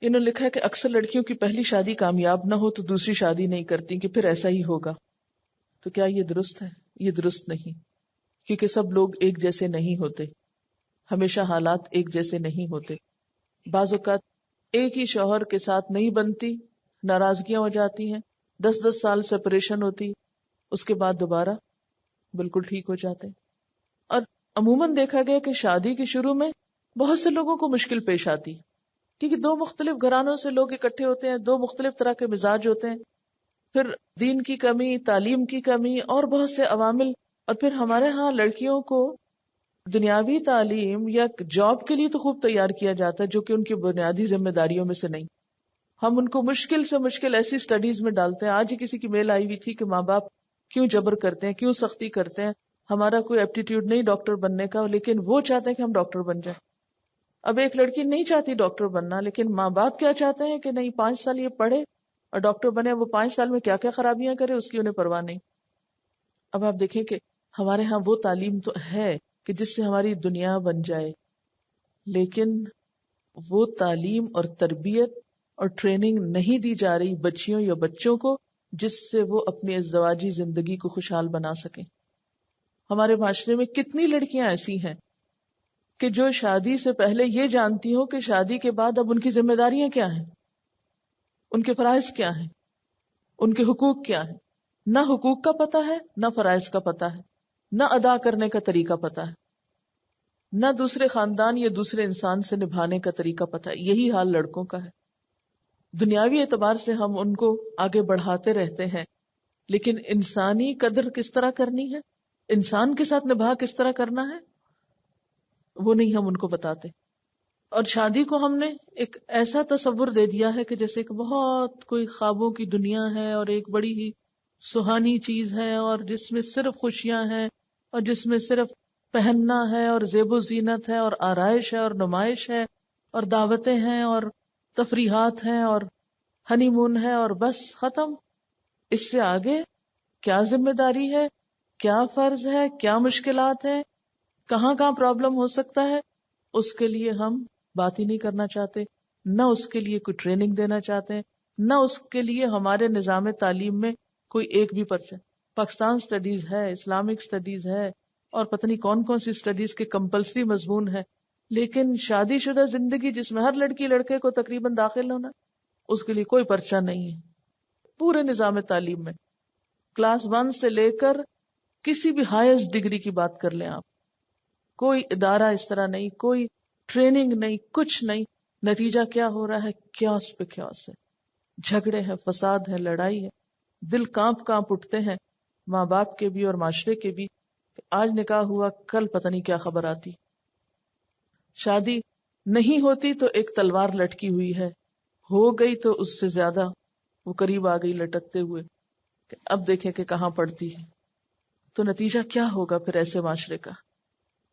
انہوں نے لکھا ہے کہ اکثر لڑکیوں کی پہلی شادی کامیاب نہ ہو تو دوسری شادی نہیں کرتی کہ پھر ایسا ہی ہوگا. تو کیا یہ درست ہے؟ یہ درست نہیں، کیونکہ سب لوگ ایک جیسے نہیں ہوتے، ہمیشہ حالات ایک جیسے نہیں ہوتے. بعض اوقات ایک ہی شوہر کے ساتھ نہیں بنتی، ناراضگیاں ہو جاتی ہیں، 10 سال سپریشن ہوتی، اس کے بعد دوبارہ بالکل ٹھیک ہو جاتے ہیں. اور عموماً دیکھا گیا کہ شادی کے شروع میں بہت سے لوگوں کو مشکل پیش آتی، کیونکہ دو مختلف گھرانوں سے لوگ اکٹھے ہوتے ہیں، دو مختلف طرح کے مزاج ہوتے ہیں، پھر دین کی کمی، تعلیم کی کمی اور بہت سے عوامل. اور پھر ہمارے ہاں لڑکیوں کو دنیاوی تعلیم یا جاب کے لیے تو خوب تیار کیا جاتا ہے جو کہ ان کی بنیادی ذمہ داریوں میں سے نہیں. ہم ان کو مشکل سے مشکل ایسی سٹڈیز میں ڈالتے ہیں. آج ہی کسی کی میل آئی ہوئی تھی کہ ماں باپ کیوں جبر کرتے ہیں، کیوں سختی کرتے ہیں. ہمارا کوئی ایپٹیٹیوڈ نہیں ڈاکٹر بننے کا، لیکن وہ چاہتے ہیں کہ ہم ڈاکٹر بن جائیں. اب ایک لڑکی نہیں چاہتی ڈاکٹر بننا، لیکن ماں باپ کیا چاہتے ہیں کہ نہیں 5 سال یہ پڑھے اور ڈاکٹر بنے. وہ 5 سال میں کیا کیا خرابیاں کرے اس کی انہیں پرواہ نہیں. اب آپ دیکھیں کہ ہمارے ہاں وہ تعلیم تو ہے کہ جس سے ہماری دنیا بن جائے، لیکن وہ تعلیم اور تربیت اور ٹریننگ نہیں دی جا رہی بچیوں یا بچوں کو جس سے وہ اپنی ازدواجی زندگی کو خوشحال بنا سکیں. ہمارے معاشرے میں کتنی لڑکیاں ایسی ہیں کہ جو شادی سے پہلے یہ جانتی ہوں کہ شادی کے بعد اب ان کی ذمہ داریاں کیا ہیں، ان کے فرائض کیا ہیں، ان کے حقوق کیا ہیں. نہ حقوق کا پتہ ہے، نہ فرائض کا پتہ ہے، نہ ادا کرنے کا طریقہ پتہ ہے، نہ دوسرے خاندان یا دوسرے انسان سے نبھانے کا طریقہ پتہ ہے. یہی حال لڑکوں کا ہے. دنیاوی اعتبار سے ہم ان کو آگے بڑھاتے رہتے ہیں، لیکن انسانی قدر کس طرح کرنی ہے، انسان کے ساتھ نبھا کس طرح کرنا ہے، وہ نہیں ہم ان کو بتاتے. اور شادی کو ہم نے ایک ایسا تصور دے دیا ہے کہ جیسے کہ بہت کوئی خوابوں کی دنیا ہے اور ایک بڑی ہی سہانی چیز ہے، اور جس میں صرف خوشیاں ہیں اور جس میں صرف پہننا ہے اور زیب و زینت ہے اور آرائش ہے اور نمائش ہے اور دعوتیں ہیں اور تفریحات ہیں اور ہنی مون ہے اور بس ختم. اس سے آگے کیا ذمہ داری ہے، کیا فرض ہے، کیا مشکلات ہیں، کہاں کہاں پرابلم ہو سکتا ہے، اس کے لیے ہم بات ہی نہیں کرنا چاہتے. نہ اس کے لیے کوئی ٹریننگ دینا چاہتے ہیں، نہ اس کے لیے ہمارے نظام تعلیم میں کوئی ایک بھی پرچہ. پاکستان سٹڈیز ہے، اسلامک سٹڈیز ہے اور پتہ نہیں کون کون سی سٹڈیز کے کمپلسری مضمون ہے، لیکن شادی شدہ زندگی جس میں ہر لڑکی لڑکے کو تقریباً داخل ہونا، اس کے لیے کوئی پرچہ نہیں ہے. پورے نظام تعلیم میں کلاس 1 سے لے کر کسی بھی ہائیسٹ ڈگری کی بات کر لیں آپ، کوئی ادارہ اس طرح نہیں، کوئی ٹریننگ نہیں، کچھ نہیں. نتیجہ کیا ہو رہا ہے؟ کیوس پہ کیوس ہے، جھگڑے ہیں، فساد ہے، لڑائی ہے. دل کانپ کانپ اٹھتے ہیں ماں باپ کے بھی اور معاشرے کے بھی کہ آج نکاح ہوا، کل پتہ نہیں کیا خبر آتی. شادی نہیں ہوتی تو ایک تلوار لٹکی ہوئی ہے، ہو گئی تو اس سے زیادہ وہ قریب آ گئی لٹکتے ہوئے کہ اب دیکھیں کہ کہاں پڑتی ہے. تو نتیجہ کیا ہوگا پھر ایسے معاشرے کا؟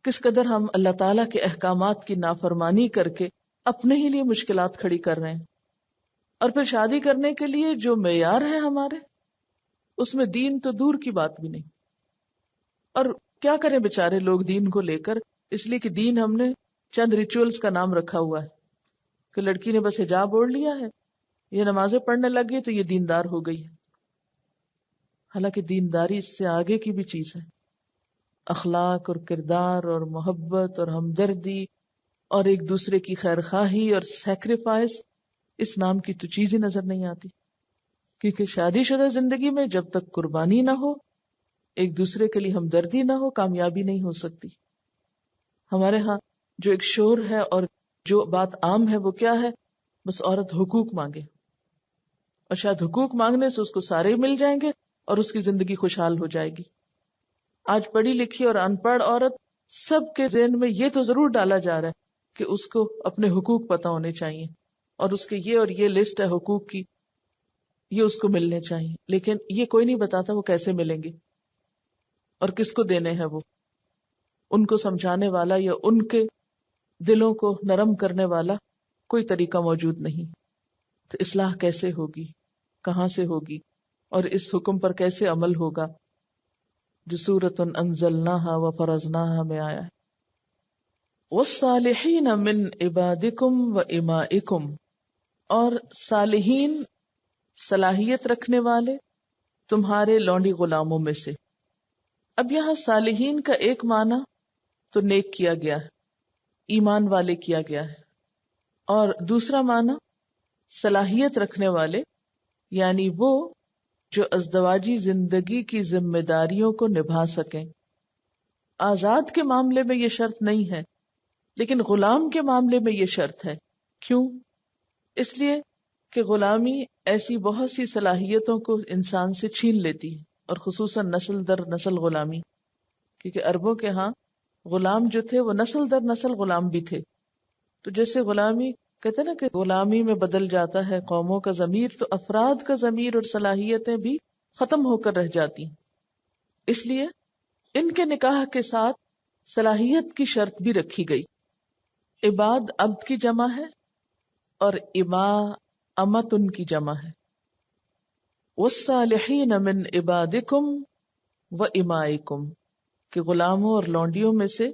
کس قدر ہم اللہ تعالیٰ کے احکامات کی نافرمانی کر کے اپنے ہی لیے مشکلات کھڑی کر رہے ہیں. اور پھر شادی کرنے کے لیے جو معیار ہے ہمارے، اس میں دین تو دور کی بات بھی نہیں. اور کیا کریں بیچارے لوگ دین کو لے کر، اس لیے کہ دین ہم نے چند ریچولز کا نام رکھا ہوا ہے کہ لڑکی نے بس حجاب اوڑھ لیا ہے، یہ نمازیں پڑھنے لگ گئی تو یہ دیندار ہو گئی ہے. حالانکہ دینداری اس سے آگے کی بھی چیز ہے. اخلاق اور کردار اور محبت اور ہمدردی اور ایک دوسرے کی خیرخواہی اور سیکریفائس، اس نام کی تو چیز ہی نظر نہیں آتی. کیونکہ شادی شدہ زندگی میں جب تک قربانی نہ ہو، ایک دوسرے کے لیے ہمدردی نہ ہو، کامیابی نہیں ہو سکتی. ہمارے ہاں جو ایک شور ہے اور جو بات عام ہے وہ کیا ہے؟ بس عورت حقوق مانگے، اور شاید حقوق مانگنے سے اس کو سارے ہی مل جائیں گے اور اس کی زندگی خوشحال ہو جائے گی. آج پڑھی لکھی اور ان پڑھ عورت سب کے ذہن میں یہ تو ضرور ڈالا جا رہا ہے کہ اس کو اپنے حقوق پتہ ہونے چاہیے اور اس کے یہ اور یہ لسٹ ہے حقوق کی، یہ اس کو ملنے چاہیے. لیکن یہ کوئی نہیں بتاتا وہ کیسے ملیں گے اور کس کو دینے ہیں. وہ ان کو سمجھانے والا یا ان کے دلوں کو نرم کرنے والا کوئی طریقہ موجود نہیں. تو اصلاح کیسے ہوگی، کہاں سے ہوگی، اور اس حکم پر کیسے عمل ہوگا جو سورۃ انزلناها وفرضناها میں آیا ہے. والصالحین من عبادکم و امائکم، اور صالحین صلاحیت رکھنے والے تمہارے لونڈی غلاموں میں سے. اب یہاں صالحین کا ایک معنی تو نیک کیا گیا ہے، ایمان والے کیا گیا ہے، اور دوسرا معنی صلاحیت رکھنے والے، یعنی وہ جو ازدواجی زندگی کی ذمہ داریوں کو نبھا سکیں. آزاد کے معاملے میں یہ شرط نہیں ہے، لیکن غلام کے معاملے میں یہ شرط ہے. کیوں؟ اس لیے کہ غلامی ایسی بہت سی صلاحیتوں کو انسان سے چھین لیتی ہے، اور خصوصاً نسل در نسل غلامی، کیونکہ عربوں کے ہاں غلام جو تھے وہ نسل در نسل غلام بھی تھے. تو جیسے غلامی کہتے ہیں نا کہ غلامی میں بدل جاتا ہے قوموں کا ضمیر، تو افراد کا ضمیر اور صلاحیتیں بھی ختم ہو کر رہ جاتی ہیں. اس لیے ان کے نکاح کے ساتھ صلاحیت کی شرط بھی رکھی گئی. عباد عبد کی جمع ہے اور اما امت ان کی جمع ہے. والصالحین من عبادکم و امائکم، کہ غلاموں اور لونڈیوں میں سے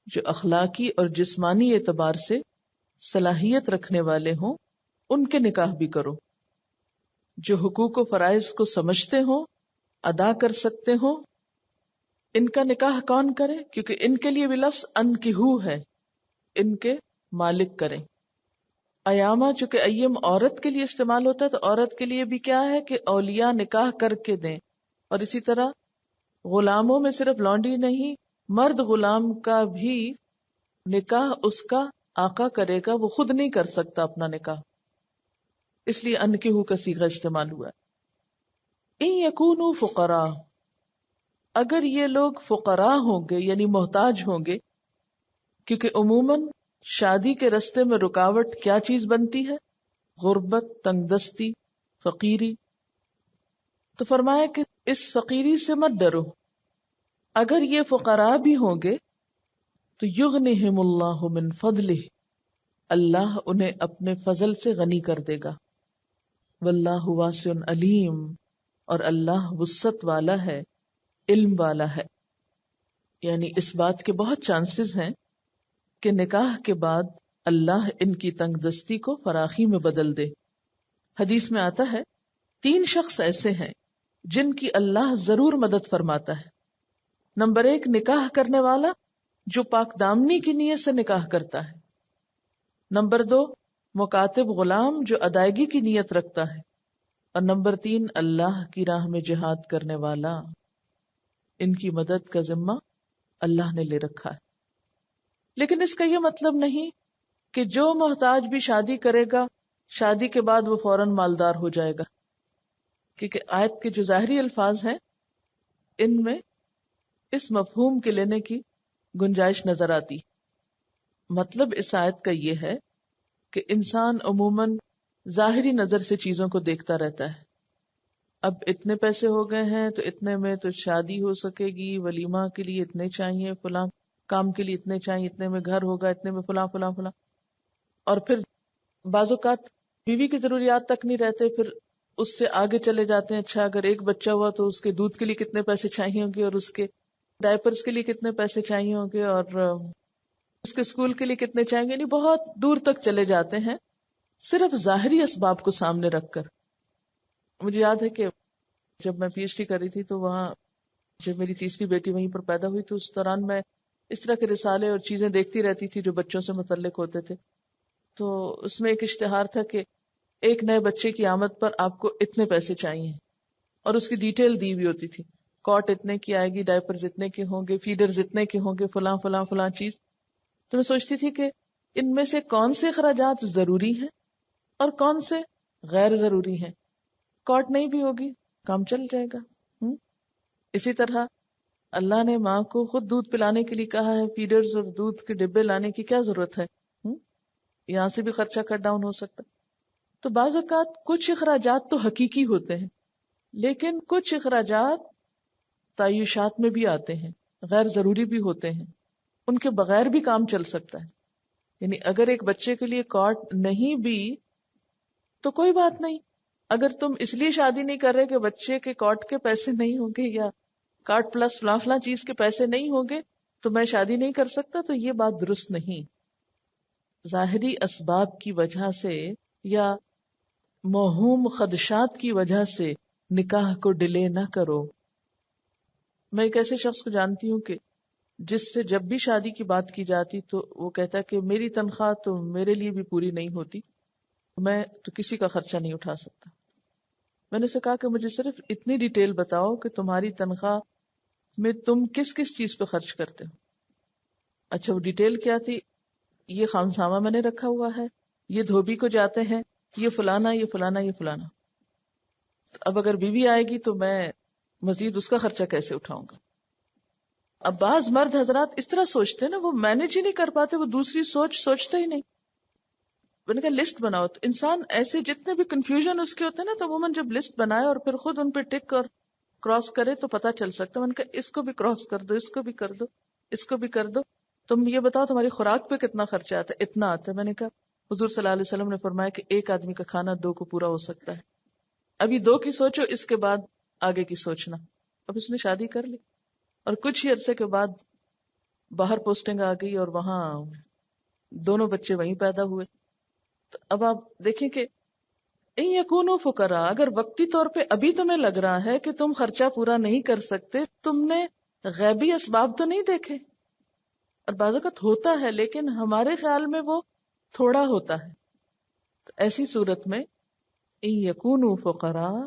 جو اخلاقی اور جسمانی اعتبار سے صلاحیت رکھنے والے ہوں ان کے نکاح بھی کرو. جو حقوق و فرائض کو سمجھتے ہوں، ادا کر سکتے ہوں، ان کا نکاح کون کرے؟ کیونکہ ان کے لیے بھی لفظ انکحو ہے، ان کے مالک کریں. ایامہ چونکہ ایم عورت کے لیے استعمال ہوتا ہے، تو عورت کے لیے بھی کیا ہے کہ اولیاء نکاح کر کے دیں. اور اسی طرح غلاموں میں صرف لونڈی نہیں، مرد غلام کا بھی نکاح اس کا آقا کرے گا، وہ خود نہیں کر سکتا اپنا نکاح، اس لیے انکحو کا صیغہ استعمال ہوا ہے. ان یکونوا فقراء، اگر یہ لوگ فقراء ہوں گے یعنی محتاج ہوں گے، کیونکہ عموماً شادی کے رستے میں رکاوٹ کیا چیز بنتی ہے؟ غربت، تنگ دستی، فقیری. تو فرمایا کہ اس فقیری سے مت ڈرو. اگر یہ فقراء بھی ہوں گے تو یغنہم اللہ من فضلہ، اللہ انہیں اپنے فضل سے غنی کر دے گا. واللہ واسع علیم، اور اللہ وسعت والا ہے، علم والا ہے. یعنی اس بات کے بہت چانسز ہیں کہ نکاح کے بعد اللہ ان کی تنگ دستی کو فراخی میں بدل دے. حدیث میں آتا ہے 3 شخص ایسے ہیں جن کی اللہ ضرور مدد فرماتا ہے. نمبر 1 نکاح کرنے والا جو پاک دامنی کی نیت سے نکاح کرتا ہے. نمبر 2 مکاتب غلام جو ادائیگی کی نیت رکھتا ہے. اور نمبر 3 اللہ کی راہ میں جہاد کرنے والا. ان کی مدد کا ذمہ اللہ نے لے رکھا ہے. لیکن اس کا یہ مطلب نہیں کہ جو محتاج بھی شادی کرے گا شادی کے بعد وہ فوراً مالدار ہو جائے گا، کیونکہ آیت کے جو ظاہری الفاظ ہیں ان میں اس مفہوم کے لینے کی گنجائش نظر آتی. مطلب اس آیت کا یہ ہے کہ انسان عموماً ظاہری نظر سے چیزوں کو دیکھتا رہتا ہے. اب اتنے پیسے ہو گئے ہیں تو اتنے میں تو شادی ہو سکے گی، ولیمہ کے لیے اتنے چاہیے، فلاں کام کے لیے اتنے چاہیے، اتنے میں گھر ہوگا، اتنے میں فلاں فلاں فلاں. اور پھر بعض اوقات بیوی کی ضروریات تک نہیں رہتے، پھر اس سے آگے چلے جاتے ہیں. اچھا اگر ایک بچہ ہوا تو اس کے دودھ کے لیے کتنے پیسے چاہیے ہوں گے، اور اس کے ڈائپرز کے لیے کتنے پیسے چاہیے ہوں گے، اور اس کے اسکول کے لیے کتنے چاہیں گے. یعنی بہت دور تک چلے جاتے ہیں صرف ظاہری اسباب کو سامنے رکھ کر. مجھے یاد ہے کہ جب میں پی ایچ ڈی کر رہی تھی تو وہاں جب میری تیسری بیٹی وہیں پر پیدا ہوئی تو اس دوران میں اس طرح کے رسالے اور چیزیں دیکھتی رہتی تھی جو بچوں سے متعلق ہوتے تھے. تو اس میں ایک اشتہار تھا کہ ایک نئے بچے کی آمد پر آپ کو اتنے پیسے چاہیے، اور اس کی ڈیٹیل دی ہوئی ہوتی تھی. کاٹ اتنے کی آئے گی، ڈائپرز اتنے کے ہوں گے، فیڈرز اتنے کے ہوں گے، فلاں فلاں فلاں چیز. تو میں سوچتی تھی کہ ان میں سے کون سے اخراجات ضروری ہیں اور کون سے غیر ضروری ہیں. کاٹ نہیں بھی ہوگی کام چل جائے گا. اسی طرح اللہ نے ماں کو خود دودھ پلانے کے لیے کہا ہے، فیڈرز اور دودھ کے ڈبے لانے کی کیا ضرورت ہے؟ یہاں سے بھی خرچہ کٹ ڈاؤن ہو سکتا. تو بعض اوقات کچھ اخراجات تو حقیقی ہوتے ہیں، لیکن کچھ اخراجات تعیشات میں بھی آتے ہیں، غیر ضروری بھی ہوتے ہیں، ان کے بغیر بھی کام چل سکتا ہے. یعنی اگر ایک بچے کے لیے کاٹ نہیں بھی تو کوئی بات نہیں. اگر تم اس لیے شادی نہیں کر رہے کہ بچے کے کاٹ کے پیسے نہیں ہوں گے یا کاٹ پلس فلاں فلاں چیز کے پیسے نہیں ہوں گے تو میں شادی نہیں کر سکتا، تو یہ بات درست نہیں. ظاہری اسباب کی وجہ سے یا موہوم خدشات کی وجہ سے نکاح کو ڈیلے نہ کرو. میں ایک ایسے شخص کو جانتی ہوں کہ جس سے جب بھی شادی کی بات کی جاتی تو وہ کہتا ہے کہ میری تنخواہ تو میرے لیے بھی پوری نہیں ہوتی, میں تو کسی کا خرچہ نہیں اٹھا سکتا. میں نے اسے کہا کہ مجھے صرف اتنی ڈیٹیل بتاؤ کہ تمہاری تنخواہ میں تم کس کس چیز پہ خرچ کرتے ہو. اچھا وہ ڈیٹیل کیا تھی؟ یہ خامسامہ میں نے رکھا ہوا ہے, یہ دھوبی کو جاتے ہیں, یہ فلانا یہ فلانا یہ فلانا. اب اگر بیوی آئے گی تو میں مزید اس کا خرچہ کیسے اٹھاؤں گا؟ اب بعض مرد حضرات اس طرح سوچتے ہیں نا, وہ مینج ہی نہیں کر پاتے, وہ دوسری سوچتے ہی نہیں. میں نے کہا لسٹ بناؤ. تو انسان ایسے جتنے بھی کنفیوژن اس کے ہوتے ہیں نا, تو عموماً جب لسٹ بنائے اور پھر خود ان پہ ٹک اور کراس کرے تو پتا چل سکتا ہے. میں نے کہا اس کو بھی کراس کر دو, اس کو بھی کر دو, اس کو بھی کر دو. تم یہ بتاؤ تمہاری خوراک پہ کتنا خرچہ آتا ہے؟ اتنا آتا ہے. میں نے کہا حضور صلی اللہ علیہ وسلم نے فرمایا کہ ایک آدمی کا کھانا 2 کو پورا ہو سکتا ہے. ابھی 2 کی سوچو, اس کے بعد آگے کی سوچنا. اب اس نے شادی کر لی اور کچھ ہی عرصے کے بعد باہر پوسٹنگ آ گئی اور وہاں دونوں بچے وہیں پیدا ہوئے. تو اب آپ دیکھیں کہ یکونوا فقراء, اگر وقتی طور پہ ابھی تمہیں لگ رہا ہے کہ تم خرچہ پورا نہیں کر سکتے, تم نے غیبی اسباب تو نہیں دیکھے. اور بعض اوقات ہوتا ہے لیکن ہمارے خیال میں وہ تھوڑا ہوتا ہے. تو ایسی صورت میں یکونوا فقراء,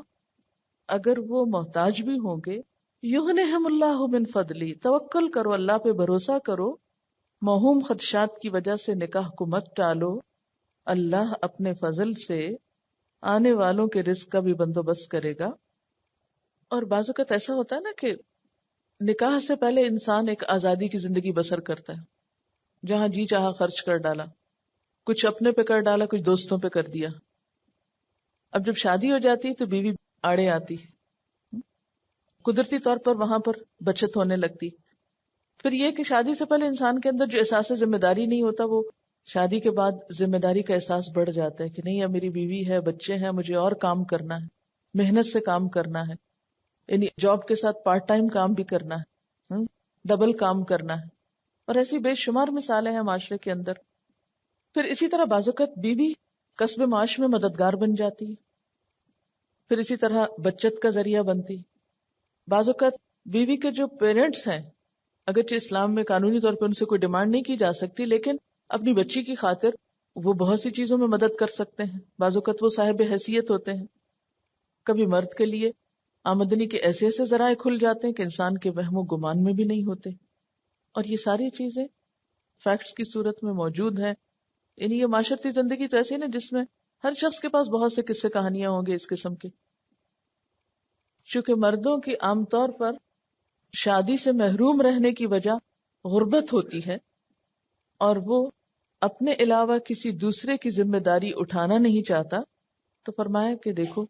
اگر وہ محتاج بھی ہوں گے, یغنہم اللہ من فضلی, توکل کرو, اللہ پہ بھروسہ کرو, موہوم خدشات کی وجہ سے نکاح کو مت ٹالو, اللہ اپنے فضل سے آنے والوں کے رزق کا بھی بندوبست کرے گا. اور بعض اوقات ایسا ہوتا ہے نا کہ نکاح سے پہلے انسان ایک آزادی کی زندگی بسر کرتا ہے, جہاں جی چاہا خرچ کر ڈالا, کچھ اپنے پہ کر ڈالا, کچھ دوستوں پہ کر دیا. اب جب شادی ہو جاتی تو بیوی آڑے آتی, قدرتی طور پر وہاں پر بچت ہونے لگتی. پھر یہ کہ شادی سے پہلے انسان کے اندر جو احساس ذمہ داری نہیں ہوتا, وہ شادی کے بعد ذمہ داری کا احساس بڑھ جاتا ہے کہ نہیں اب میری بیوی ہے, بچے ہیں, مجھے اور کام کرنا ہے, محنت سے کام کرنا ہے, یعنی جاب کے ساتھ پارٹ ٹائم کام بھی کرنا ہے, ڈبل کام کرنا ہے. اور ایسی بے شمار مثالیں ہیں معاشرے کے اندر. پھر اسی طرح بعض اوقات بیوی کسب معاش میں مددگار بن جاتی ہے, پھر اسی طرح بچت کا ذریعہ بنتی. بعض اوقات بیوی کے جو پیرنٹس ہیں, اگرچہ اسلام میں قانونی طور پہ ان سے کوئی ڈیمانڈ نہیں کی جا سکتی, لیکن اپنی بچی کی خاطر وہ بہت سی چیزوں میں مدد کر سکتے ہیں. بعض اوقات وہ صاحب حیثیت ہوتے ہیں. کبھی مرد کے لیے آمدنی کے ایسے ایسے ذرائع کھل جاتے ہیں کہ انسان کے وہم و گمان میں بھی نہیں ہوتے. اور یہ ساری چیزیں فیکٹس کی صورت میں موجود ہیں. یعنی یہ معاشرتی زندگی تو ایسی ہے نا جس میں ہر شخص کے پاس بہت سے قصے کہانیاں ہوں گے اس قسم کے. چونکہ مردوں کی عام طور پر شادی سے محروم رہنے کی وجہ غربت ہوتی ہے, اور وہ اپنے علاوہ کسی دوسرے کی ذمہ داری اٹھانا نہیں چاہتا, تو فرمایا کہ دیکھو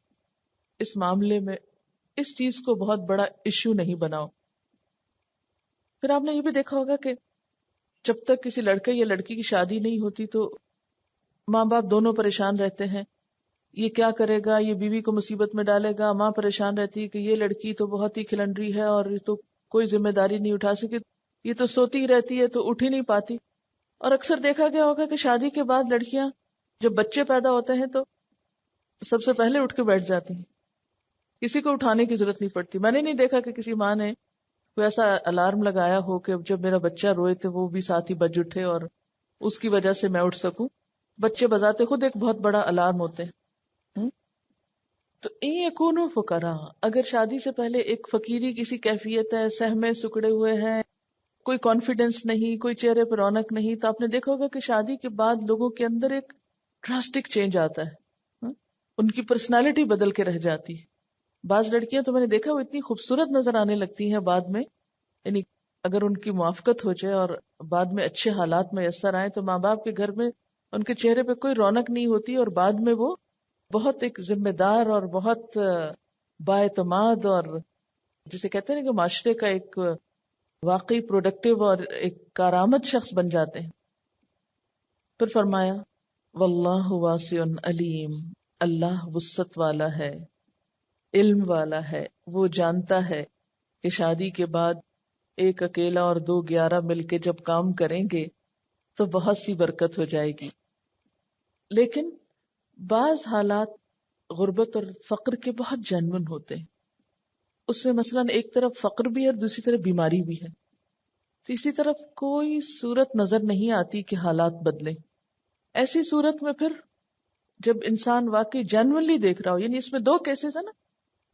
اس معاملے میں اس چیز کو بہت بڑا ایشو نہیں بناؤ. پھر آپ نے یہ بھی دیکھا ہوگا کہ جب تک کسی لڑکے یا لڑکی کی شادی نہیں ہوتی تو ماں باپ دونوں پریشان رہتے ہیں, یہ کیا کرے گا, یہ بیوی کو مصیبت میں ڈالے گا. ماں پریشان رہتی ہے کہ یہ لڑکی تو بہت ہی کھلنڈری ہے اور یہ تو کوئی ذمہ داری نہیں اٹھا سکی, یہ تو سوتی ہی رہتی ہے تو اٹھ ہی نہیں پاتی. اور اکثر دیکھا گیا ہوگا کہ شادی کے بعد لڑکیاں جب بچے پیدا ہوتے ہیں تو سب سے پہلے اٹھ کے بیٹھ جاتی ہیں, کسی کو اٹھانے کی ضرورت نہیں پڑتی. میں نے نہیں دیکھا کہ کسی ماں نے کوئی ایسا الارم لگایا ہو کہ جب میرا بچہ روئے تو وہ بھی ساتھ ہی بج اٹھے اور اس کی وجہ سے میں اٹھ سکوں. بچے بذات خود ایک بہت بڑا الارم ہوتے ہیں. تو یکونوا فقراء, اگر شادی سے پہلے ایک فقیری کسی کیفیت ہے, سہمے سکڑے ہوئے ہیں, کوئی کانفیڈنس نہیں, کوئی چہرے پر رونق نہیں, تو آپ نے دیکھا ہوگا کہ شادی کے بعد لوگوں کے اندر ایک ڈراسٹک چینج آتا ہے, ان کی پرسنالٹی بدل کے رہ جاتی ہے. بعض لڑکیاں تو میں نے دیکھا وہ اتنی خوبصورت نظر آنے لگتی ہیں بعد میں, یعنی اگر ان کی موافقت ہو جائے اور بعد میں اچھے حالات میسر آئے تو ماں باپ کے گھر میں ان کے چہرے پہ کوئی رونق نہیں ہوتی, اور بعد میں وہ بہت ایک ذمہ دار اور بہت بااعتماد اور جسے کہتے ہیں کہ معاشرے کا ایک واقعی پروڈکٹیو اور ایک کارآمد شخص بن جاتے ہیں. پھر فرمایا واللہ واسع علیم, اللہ وسعت والا ہے, علم والا ہے, وہ جانتا ہے کہ شادی کے بعد ایک اکیلا اور 2 11 مل کے جب کام کریں گے تو بہت سی برکت ہو جائے گی. لیکن بعض حالات غربت اور فقر کے بہت جینون ہوتے ہیں. اس میں مثلاً ایک طرف فقر بھی ہے اور دوسری طرف بیماری بھی ہے. تیسری طرف کوئی صورت نظر نہیں آتی کہ حالات بدلیں. ایسی صورت میں پھر جب انسان واقعی جینونلی دیکھ رہا ہو، یعنی اس میں دو کیسز ہیں نا،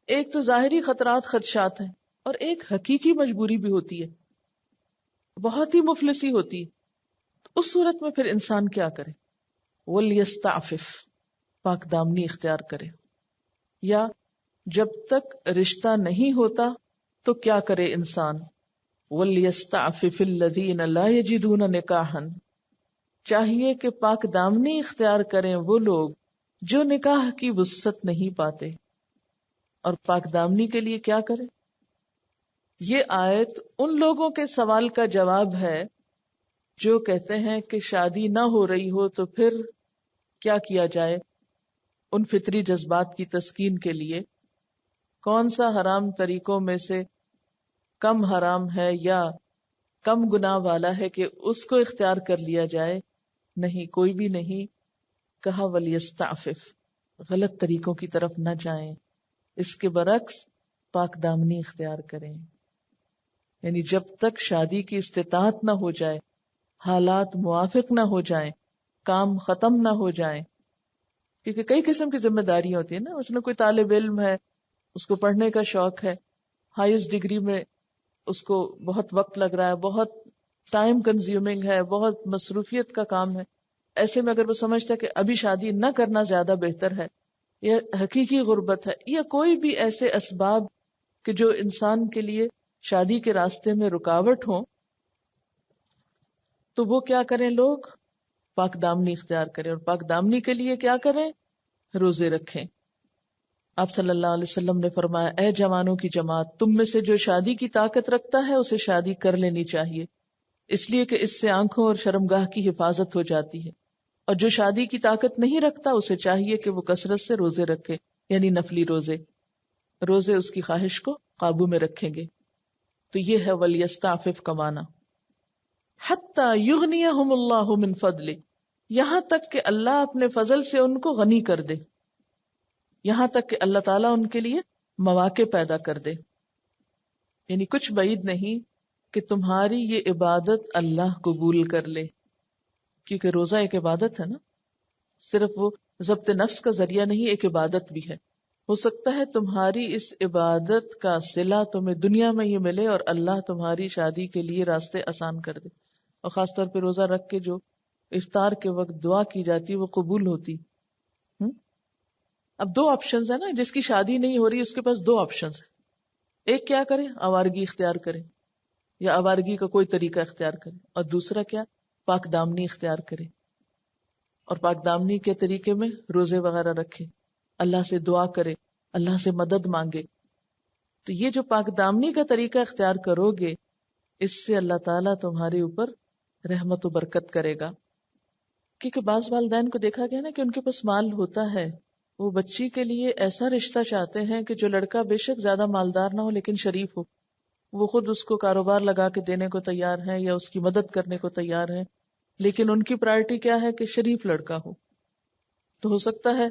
ایک تو ظاہری خطرات خدشات ہیں اور ایک حقیقی مجبوری بھی ہوتی ہے، بہت ہی مفلسی ہوتی ہے. اس صورت میں پھر انسان کیا کرے؟ وَلْيَسْتَعْفِفْ، پاک دامنی اختیار کرے. یا جب تک رشتہ نہیں ہوتا تو کیا کرے انسان؟ وَلْيَسْتَعْفِفِ الَّذِينَ لَا يَجِدُونَ نِكَاحًا، چاہیے کہ پاک دامنی اختیار کریں وہ لوگ جو نکاح کی وسعت نہیں پاتے. اور پاک دامنی کے لیے کیا کرے؟ یہ آیت ان لوگوں کے سوال کا جواب ہے جو کہتے ہیں کہ شادی نہ ہو رہی ہو تو پھر کیا کیا جائے. ان فطری جذبات کی تسکین کے لیے کون سا حرام طریقوں میں سے کم حرام ہے یا کم گناہ والا ہے کہ اس کو اختیار کر لیا جائے؟ نہیں، کوئی بھی نہیں. کہا وَلْيَسْتَعْفِفْ، غلط طریقوں کی طرف نہ جائیں، اس کے برعکس پاک دامنی اختیار کریں. یعنی جب تک شادی کی استطاعت نہ ہو جائے، حالات موافق نہ ہو جائیں، کام ختم نہ ہو جائیں. کیونکہ کئی قسم کی ذمہ داریاں ہوتی ہیں نا. مثلا کوئی طالب علم ہے، اس کو پڑھنے کا شوق ہے، ہائیسٹ ڈگری میں اس کو بہت وقت لگ رہا ہے، بہت ٹائم کنزیومنگ ہے، بہت مصروفیت کا کام ہے. ایسے میں اگر وہ سمجھتا ہے کہ ابھی شادی نہ کرنا زیادہ بہتر ہے، یا حقیقی غربت ہے، یا کوئی بھی ایسے اسباب کہ جو انسان کے لیے شادی کے راستے میں رکاوٹ ہوں، تو وہ کیا کریں؟ لوگ پاک دامنی اختیار کریں. اور پاک دامنی کے لیے کیا کریں؟ روزے رکھیں. آپ صلی اللہ علیہ وسلم نے فرمایا، اے جوانوں کی جماعت، تم میں سے جو شادی کی طاقت رکھتا ہے اسے شادی کر لینی چاہیے، اس لیے کہ اس سے آنکھوں اور شرمگاہ کی حفاظت ہو جاتی ہے. اور جو شادی کی طاقت نہیں رکھتا اسے چاہیے کہ وہ کثرت سے روزے رکھے، یعنی نفلی روزے. روزے اس کی خواہش کو قابو میں رکھیں گے. تو یہ ہے وَلْيَسْتَعْفِفْ کا معنی. حَتَّى يُغْنِيَهُمُ اللَّهُ مِنْ فَضْلِهِ، یہاں تک کہ اللہ اپنے فضل سے ان کو غنی کر دے، یہاں تک کہ اللہ تعالیٰ ان کے لیے مواقع پیدا کر دے. یعنی کچھ بعید نہیں کہ تمہاری یہ عبادت اللہ قبول کر لے، کیونکہ روزہ ایک عبادت ہے نا، صرف وہ ضبط نفس کا ذریعہ نہیں، ایک عبادت بھی ہے. ہو سکتا ہے تمہاری اس عبادت کا صلہ تمہیں دنیا میں یہ ملے اور اللہ تمہاری شادی کے لیے راستے آسان کر دے. اور خاص طور پہ روزہ رکھ کے جو افطار کے وقت دعا کی جاتی وہ قبول ہوتی. اب دو آپشنز ہیں نا، جس کی شادی نہیں ہو رہی اس کے پاس دو آپشنز ہیں. ایک کیا کرے؟ آوارگی اختیار کرے، یا آوارگی کا کوئی طریقہ اختیار کرے. اور دوسرا کیا؟ پاک دامنی اختیار کرے. اور پاک دامنی کے طریقے میں روزے وغیرہ رکھے، اللہ سے دعا کرے، اللہ سے مدد مانگے. تو یہ جو پاک دامنی کا طریقہ اختیار کرو گے، اس سے اللہ تعالیٰ تمہارے اوپر رحمت و برکت کرے گا. کیونکہ بعض والدین کو دیکھا گیا نا کہ ان کے پاس مال ہوتا ہے، وہ بچی کے لیے ایسا رشتہ چاہتے ہیں کہ جو لڑکا بے شک زیادہ مالدار نہ ہو لیکن شریف ہو. وہ خود اس کو کاروبار لگا کے دینے کو تیار ہیں یا اس کی مدد کرنے کو تیار ہیں، لیکن ان کی پرائرٹی کیا ہے؟ کہ شریف لڑکا ہو. تو ہو سکتا ہے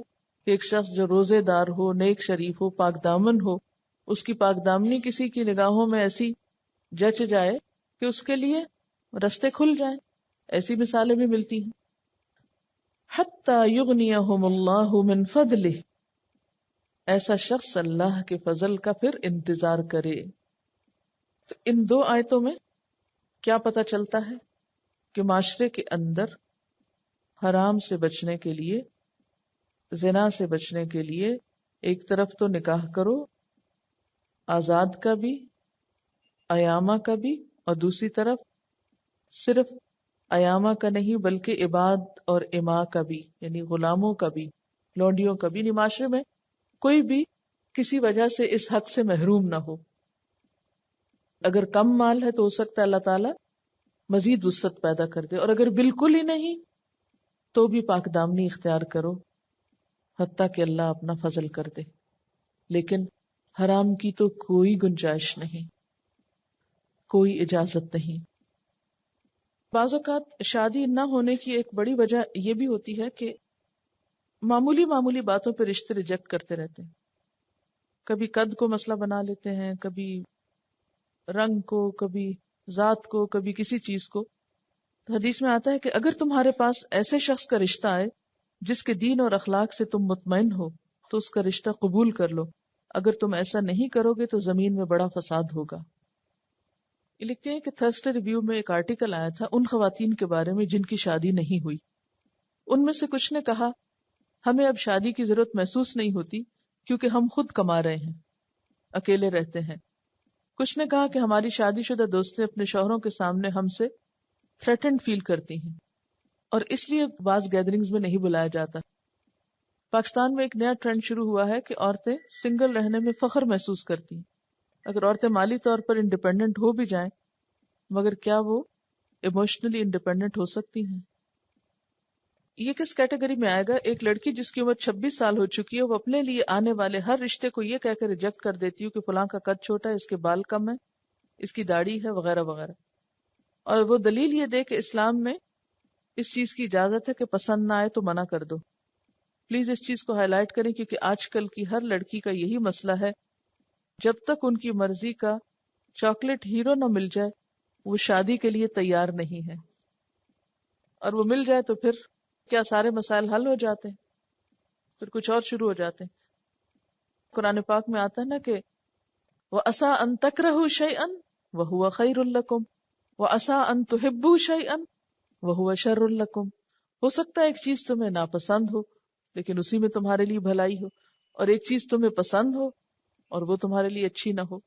کہ ایک شخص جو روزے دار ہو، نیک شریف ہو، پاک دامن ہو، اس کی پاک دامنی کسی کی نگاہوں میں ایسی جچ جائے کہ اس کے لیے رستے کھل جائیں. ایسی مثالیں بھی ملتی ہیں. حَتَّى يُغْنِيَهُمُ اللَّهُ مِنْ فَضْلِهِ، ایسا شخص اللہ کے فضل کا پھر انتظار کرے. تو ان دو آیتوں میں کیا پتہ چلتا ہے؟ کہ معاشرے کے اندر حرام سے بچنے کے لیے، زنا سے بچنے کے لیے ایک طرف تو نکاح کرو، آزاد کا بھی، ایامہ کا بھی، اور دوسری طرف صرف ایامہ کا نہیں بلکہ عباد اور اماء کا بھی، یعنی غلاموں کا بھی، لونڈیوں کا بھی. معاشرے میں کوئی بھی کسی وجہ سے اس حق سے محروم نہ ہو. اگر کم مال ہے تو ہو سکتا ہے اللہ تعالیٰ مزید وسعت پیدا کر دے، اور اگر بالکل ہی نہیں تو بھی پاک دامنی اختیار کرو حتیٰ کہ اللہ اپنا فضل کر دے. لیکن حرام کی تو کوئی گنجائش نہیں، کوئی اجازت نہیں. بعض اوقات شادی نہ ہونے کی ایک بڑی وجہ یہ بھی ہوتی ہے کہ معمولی معمولی باتوں پہ رشتے ریجیکٹ کرتے رہتے ہیں. کبھی قد کو مسئلہ بنا لیتے ہیں، کبھی رنگ کو، کبھی ذات کو، کبھی کسی چیز کو. تو حدیث میں آتا ہے کہ اگر تمہارے پاس ایسے شخص کا رشتہ آئے جس کے دین اور اخلاق سے تم مطمئن ہو تو اس کا رشتہ قبول کر لو. اگر تم ایسا نہیں کرو گے تو زمین میں بڑا فساد ہوگا. یہ لکھتے ہیں کہ تھرسڈے ریویو میں ایک آرٹیکل آیا تھا ان خواتین کے بارے میں جن کی شادی نہیں ہوئی. ان میں سے کچھ نے کہا ہمیں اب شادی کی ضرورت محسوس نہیں ہوتی کیونکہ ہم خود کما رہے ہیں، اکیلے رہتے ہیں. کچھ نے کہا کہ ہماری شادی شدہ دوستیں اپنے شوہروں کے سامنے ہم سے تھریٹنڈ فیل کرتی ہیں اور اس لیے بعض گیدرنگز میں نہیں بلایا جاتا. پاکستان میں ایک نیا ٹرینڈ شروع ہوا ہے کہ عورتیں سنگل رہنے میں فخر محسوس کرتی ہیں. اگر عورتیں مالی طور پر انڈیپینڈنٹ ہو بھی جائیں مگر کیا وہ ایموشنلی انڈیپینڈنٹ ہو سکتی ہیں؟ یہ کس کیٹیگری میں آئے گا؟ ایک لڑکی جس کی عمر 26 سال ہو چکی ہے، وہ اپنے لیے آنے والے ہر رشتے کو یہ کہہ کے ریجیکٹ کر دیتی ہے کہ فلاں کا قد چھوٹا ہے، اس کے بال کم ہے، اس کی داڑھی ہے، وغیرہ وغیرہ. اور وہ دلیل یہ دے کہ اسلام میں اس چیز کی اجازت ہے کہ پسند نہ آئے تو منع کر دو. پلیز اس چیز کو ہائی لائٹ کریں کیونکہ آج کل کی ہر لڑکی کا یہی مسئلہ ہے، جب تک ان کی مرضی کا چاکلیٹ ہیرو نہ مل جائے وہ شادی کے لیے تیار نہیں ہے. اور وہ مل جائے تو پھر کیا سارے مسائل حل ہو جاتے ہیں؟ پھر کچھ اور شروع ہو جاتے ہیں. قرآن پاک میں آتا ہے نا کہ وَعَسَىٰ أَن تَكْرَهُوا شَيْئًا وَهُوَ خَيْرٌ لَكُمْ وَعَسَىٰ أَن تُحِبُّوا شَيْئًا وَهُوَ شَرٌ لَكُمْ. ہو سکتا ہے ایک چیز تمہیں ناپسند ہو لیکن اسی میں تمہارے لیے بھلائی ہو، اور ایک چیز تمہیں پسند ہو اور وہ تمہارے لیے اچھی نہ ہو.